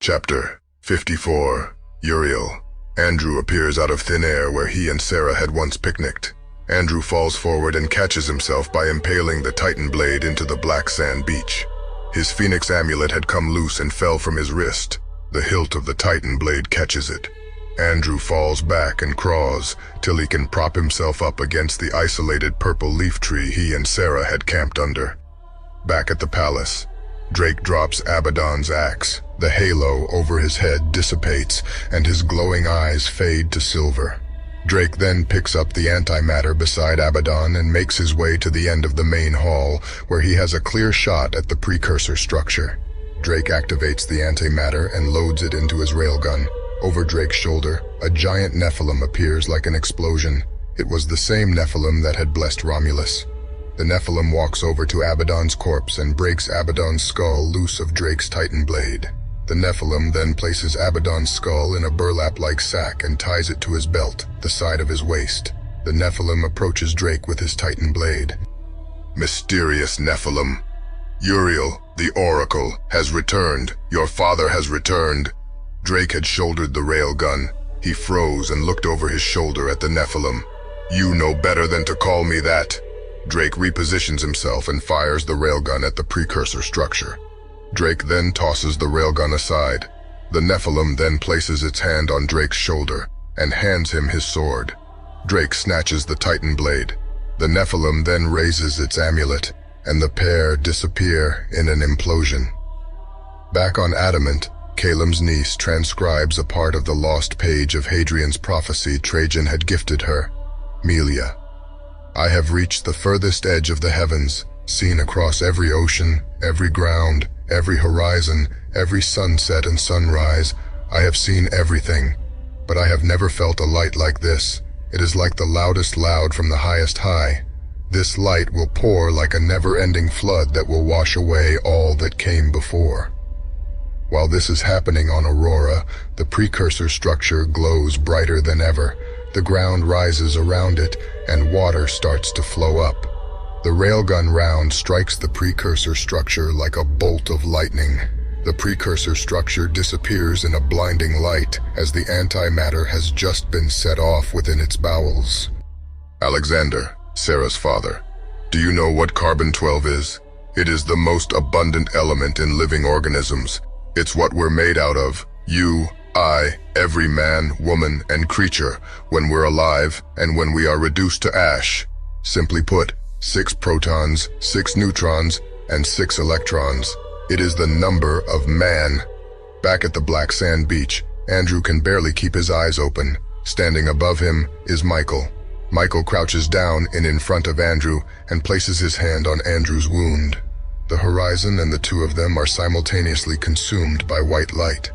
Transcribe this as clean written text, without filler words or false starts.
Chapter 54. Uriel. Andrew appears out of thin air where he and Sarah had once picnicked. Andrew falls forward and catches himself by impaling the Titan blade into the black sand beach. His Phoenix amulet had come loose and fell from his wrist. The hilt of the Titan blade catches it. Andrew falls back and craws till he can prop himself up against the isolated purple leaf tree he and Sarah had camped under. Back at the palace, Drake drops Abaddon's axe. The halo over his head dissipates, and his glowing eyes fade to silver. Drake then picks up the antimatter beside Abaddon and makes his way to the end of the main hall, where he has a clear shot at the precursor structure. Drake activates the antimatter and loads it into his railgun. Over Drake's shoulder, a giant Nephilim appears like an explosion. It was the same Nephilim that had blessed Romulus. The Nephilim walks over to Abaddon's corpse and breaks Abaddon's skull loose of Drake's Titan blade. The Nephilim then places Abaddon's skull in a burlap-like sack and ties it to his belt, the side of his waist. The Nephilim approaches Drake with his Titan blade. Mysterious Nephilim. Uriel, the Oracle, has returned. Your father has returned. Drake had shouldered the railgun. He froze and looked over his shoulder at the Nephilim. You know better than to call me that. Drake repositions himself and fires the railgun at the precursor structure. Drake then tosses the railgun aside. The Nephilim then places its hand on Drake's shoulder and hands him his sword. Drake snatches the Titan blade. The Nephilim then raises its amulet, and the pair disappear in an implosion. Back on Adamant, Calem's niece transcribes a part of the lost page of Hadrian's prophecy Trajan had gifted her. Melia. I have reached the furthest edge of the heavens, seen across every ocean, every ground, every horizon, every sunset and sunrise. I have seen everything, but I have never felt a light like this. It is like the loudest loud from the highest high. This light will pour like a never-ending flood that will wash away all that came before. While this is happening on Aurora, the precursor structure glows brighter than ever. The ground rises around it, and water starts to flow up. The railgun round strikes the precursor structure like a bolt of lightning. The precursor structure disappears in a blinding light as the antimatter has just been set off within its bowels. Alexander, Sarah's father, do you know what carbon-12 is? It is the most abundant element in living organisms. It's what we're made out of. You, I, every man, woman, and creature, when we're alive and when we are reduced to ash. Simply put, 6 protons, 6 neutrons, and 6 electrons. It is the number of man. Back at the black sand beach, Andrew can barely keep his eyes open. Standing above him is Michael. Michael crouches down in front of Andrew and places his hand on Andrew's wound. The horizon and the two of them are simultaneously consumed by white light.